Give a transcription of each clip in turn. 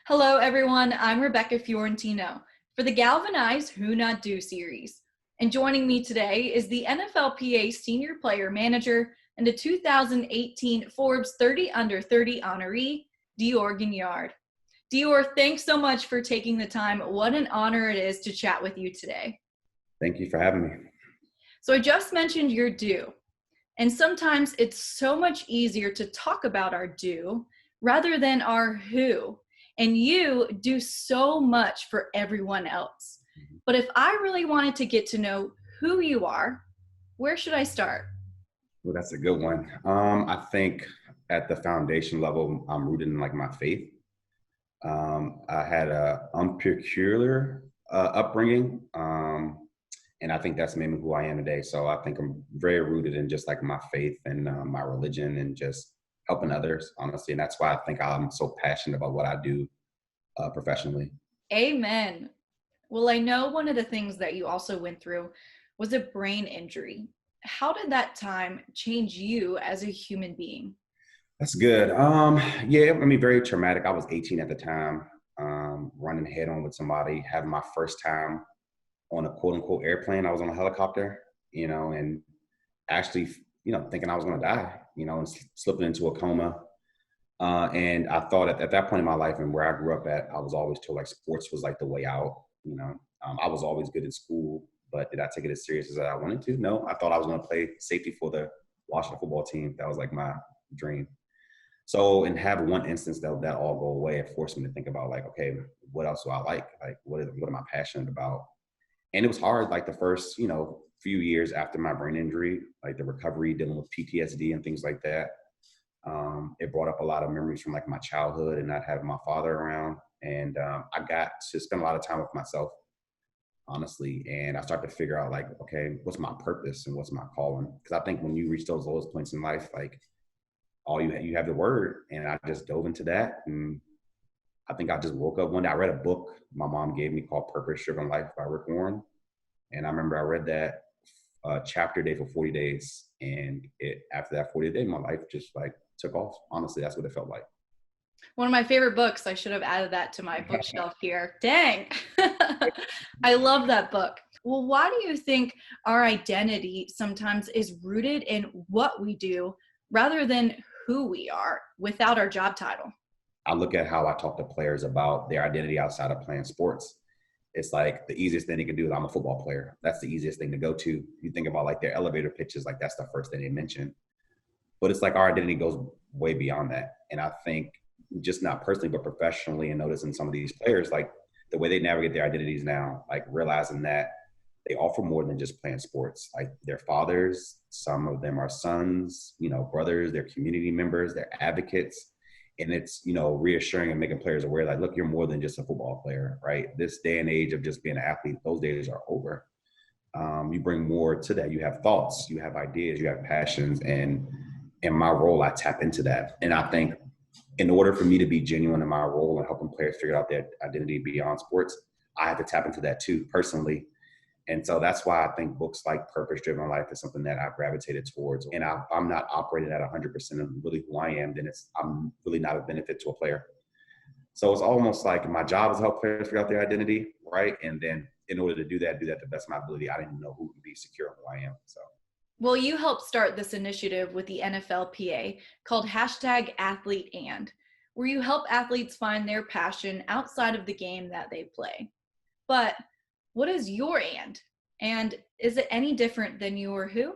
Hello, everyone. I'm Rebecca Fiorentino for the GALvanize Who Not Do series. And joining me today is the NFLPA Senior Player Manager and the 2018 Forbes 30 Under 30 honoree, Dior Ginyard. Dior, thanks so much for taking the time. What an honor it is to chat with you today. Thank you for having me. So I just mentioned your do, and sometimes it's so much easier to talk about our do rather than our who. And you do so much for everyone else. But if I really wanted to get to know who you are, where should I start? Well, that's a good one. I think at the foundation level, I'm rooted in like my faith. I had a unpeculiar upbringing, and I think that's maybe who I am today. So I think I'm very rooted in just like my faith and my religion and just helping others, honestly. And that's why I think I'm so passionate about what I do professionally. Amen. Well, I know one of the things that you also went through was a brain injury. How did that time change you as a human being? That's good. Yeah, I mean, very traumatic. I was 18 at the time, running head on with somebody, having my first time on a quote unquote airplane. I was on a helicopter, and actually, thinking I was going to die, and slipping into a coma. And I thought at that point in my life and where I grew up at, I was always told like sports was like the way out. I was always good at school, but did I take it as serious as I wanted to? No, I thought I was going to play safety for the Washington football team. That was like my dream. So, and have one instance that all go away, it forced me to think about like, okay, what else do I like? Like, what am I passionate about? And it was hard, like the first, few years after my brain injury, like the recovery, dealing with PTSD and things like that. It brought up a lot of memories from like my childhood and not having my father around. And I got to spend a lot of time with myself, honestly. And I started to figure out like, okay, what's my purpose and what's my calling? Because I think when you reach those lowest points in life, like all you have the word. And I just dove into that. And I think I just woke up one day. I read a book my mom gave me called Purpose Driven Life by Rick Warren. And I remember I read that chapter a day for 40 days. And after that 40 day, my life just like took off. Honestly, that's what it felt like. One of my favorite books. I should have added that to my bookshelf here. Dang. I love that book. Well, why do you think our identity sometimes is rooted in what we do rather than who we are without our job title? I look at how I talk to players about their identity outside of playing sports. It's like the easiest thing they can do is I'm a football player. That's the easiest thing to go to. You think about like their elevator pitches, like that's the first thing they mention. But it's like our identity goes way beyond that. And I think just not personally, but professionally, and noticing some of these players, like the way they navigate their identities now, like realizing that they offer more than just playing sports. Like their fathers, some of them are sons, brothers, they're community members, they're advocates. And it's, reassuring and making players aware, like, look, you're more than just a football player, right? This day and age of just being an athlete, those days are over. You bring more to that. You have thoughts, you have ideas, you have passions. And in my role, I tap into that. And I think in order for me to be genuine in my role and helping players figure out their identity beyond sports, I have to tap into that too, personally. And so that's why I think books like Purpose Driven Life is something that I've gravitated towards. And I'm not operating at 100% of really who I am, then I'm really not a benefit to a player. So it's almost like my job is to help players figure out their identity, right? And then in order to do that to the best of my ability, I didn't know who would be secure in who I am. So. Well, you helped start this initiative with the NFLPA called #AthleteAnd, where you help athletes find their passion outside of the game that they play. But what is your and is it any different than your who?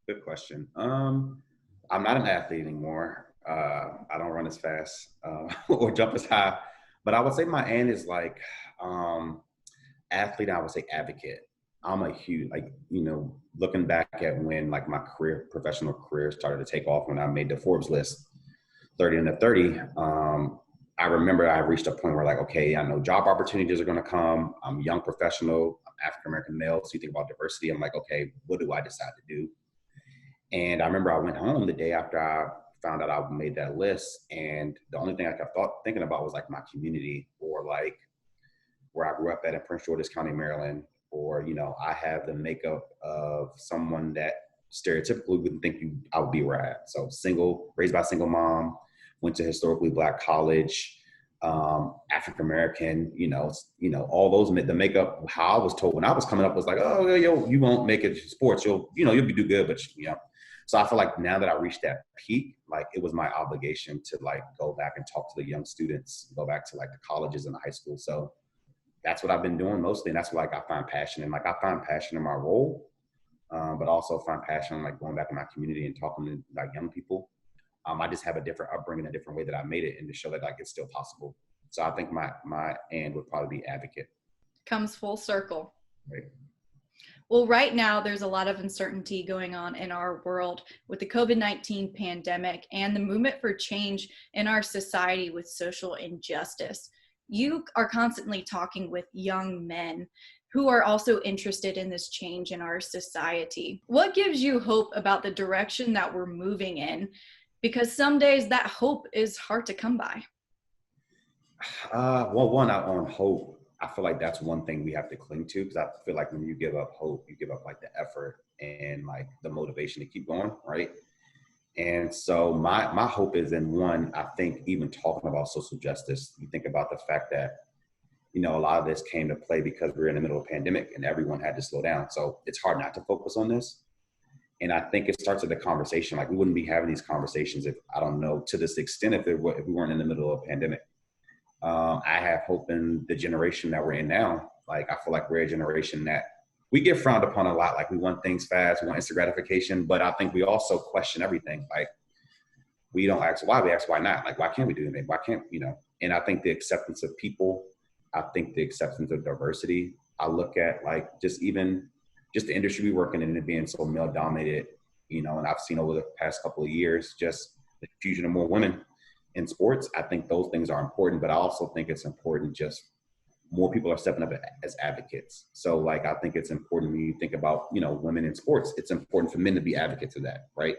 Good question. I'm not an athlete anymore. I don't run as fast or jump as high, but I would say my and is like athlete. I would say advocate. I'm a huge, looking back at when like my professional career started to take off when I made the Forbes list, 30 under 30. I remember I reached a point where like, okay, I know job opportunities are going to come. I'm a young professional, I'm African-American male. So you think about diversity. I'm like, okay, what do I decide to do? And I remember I went home the day after I found out I made that list. And the only thing I kept thinking about was like my community, or like where I grew up at in Prince George's County, Maryland, or, I have the makeup of someone that stereotypically wouldn't think I would be where I am. So single, raised by a single mom, went to historically Black college, African American, all those, the makeup, how I was told when I was coming up was like, oh, yo, you won't make it sports. You'll do good, but So I feel like now that I reached that peak, like it was my obligation to like go back and talk to the young students, go back to like the colleges and the high school. So that's what I've been doing mostly. And that's what like I find passion in. Like I find passion in my role, but also find passion in like going back in my community and talking to like young people. I just have a different upbringing, a different way that I made it, and to show that like it's still possible. So I think my end would probably be advocate. Comes full circle. Right. Well, right now there's a lot of uncertainty going on in our world with the COVID-19 pandemic and the movement for change in our society with social injustice. You are constantly talking with young men who are also interested in this change in our society. What gives you hope about the direction that we're moving in? Because some days that hope is hard to come by. Well, one, on hope, I feel like that's one thing we have to cling to, because I feel like when you give up hope, you give up like the effort and like the motivation to keep going, right? And so my hope is in one, I think even talking about social justice, you think about the fact that, a lot of this came to play because we were in the middle of a pandemic and everyone had to slow down. So it's hard not to focus on this. And I think it starts with the conversation. Like we wouldn't be having these conversations if, I don't know, to this extent, if we weren't in the middle of a pandemic. I have hope in the generation that we're in now. Like, I feel like we're a generation that we get frowned upon a lot. Like we want things fast, we want instant gratification, but I think we also question everything. Like we don't ask why, we ask why not. Like, why can't we do anything? Why can't, and I think the acceptance of people, I think the acceptance of diversity, I look at like just the industry we work in and it being so male dominated, and I've seen over the past couple of years, just the fusion of more women in sports. I think those things are important, but I also think it's important just more people are stepping up as advocates. So like, I think it's important when you think about, women in sports, it's important for men to be advocates of that, right?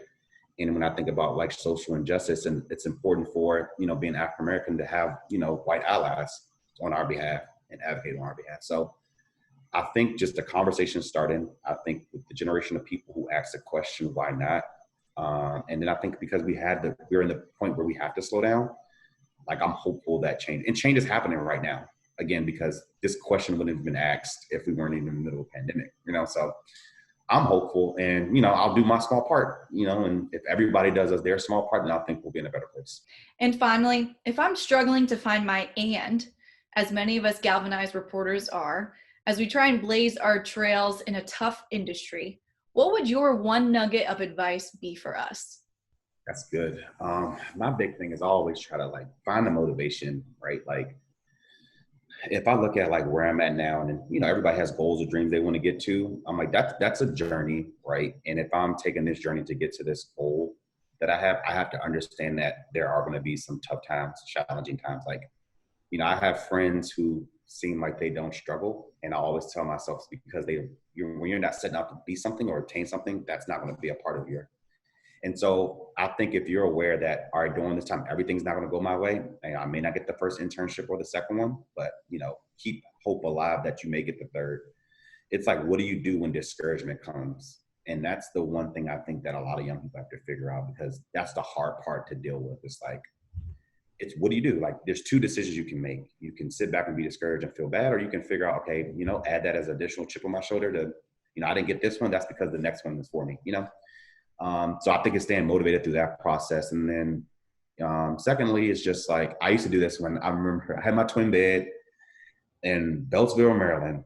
And when I think about like social injustice, and it's important for, being African-American to have, white allies on our behalf and advocate on our behalf. So I think just the conversation starting, I think with the generation of people who ask the question, why not? And then I think because we're in the point where we have to slow down, like I'm hopeful that change is happening right now. Again, because this question wouldn't have been asked if we weren't even in the middle of a pandemic, so I'm hopeful, and, I'll do my small part, and if everybody does their small part, then I think we'll be in a better place. And finally, if I'm struggling to find my and, as many of us GALvanize reporters are, as we try and blaze our trails in a tough industry, what would your one nugget of advice be for us? That's good. My big thing is always try to like find the motivation, right? Like if I look at like where I'm at now, and everybody has goals or dreams they want to get to, I'm like, that's a journey, right? And if I'm taking this journey to get to this goal that I have to understand that there are going to be some tough times, challenging times. Like, I have friends who seem like they don't struggle, and I always tell myself it's because when you're not setting out to be something or attain something, that's not going to be a part of your. And so I think if you're aware that, all right, during this time, everything's not going to go my way. And I may not get the first internship or the second one, but, keep hope alive that you may get the third. It's like, what do you do when discouragement comes? And that's the one thing I think that a lot of young people have to figure out, because that's the hard part to deal with. It's like, what do you do? Like, there's two decisions you can make. You can sit back and be discouraged and feel bad, or you can figure out, okay, add that as additional chip on my shoulder to, I didn't get this one. That's because the next one is for me, So I think it's staying motivated through that process. And then secondly, it's just like, I used to do this when I remember I had my twin bed in Beltsville, Maryland,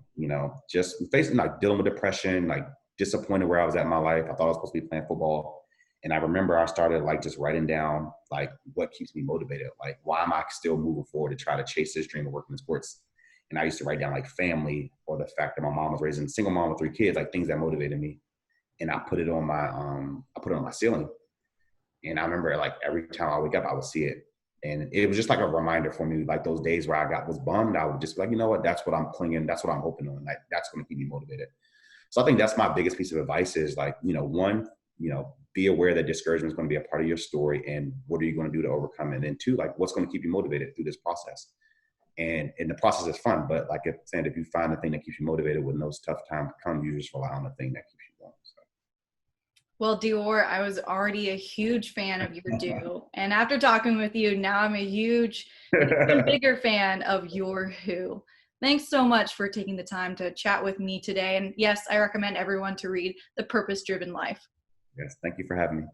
just facing like dealing with depression, like disappointed where I was at in my life. I thought I was supposed to be playing football. And I remember I started like just writing down like what keeps me motivated. Like, why am I still moving forward to try to chase this dream of working in sports? And I used to write down like family, or the fact that my mom was raising a single mom with 3 kids, like things that motivated me. And I put it on my ceiling. And I remember like every time I wake up, I would see it. And it was just like a reminder for me, like those days where I was bummed, I would just be like, you know what, that's what I'm clinging, that's what I'm hoping on. Like, that's going to keep me motivated. So I think that's my biggest piece of advice is like, one, be aware that discouragement is going to be a part of your story, and what are you going to do to overcome it? And then 2, like, what's going to keep you motivated through this process? And the process is fun, but like if you find the thing that keeps you motivated when those tough times come, you just rely on the thing that keeps you going. So. Well, Dior, I was already a huge fan of your do. And after talking with you, now I'm a huge, and even bigger fan of your who. Thanks so much for taking the time to chat with me today. And yes, I recommend everyone to read The Purpose Driven Life. Yes, thank you for having me.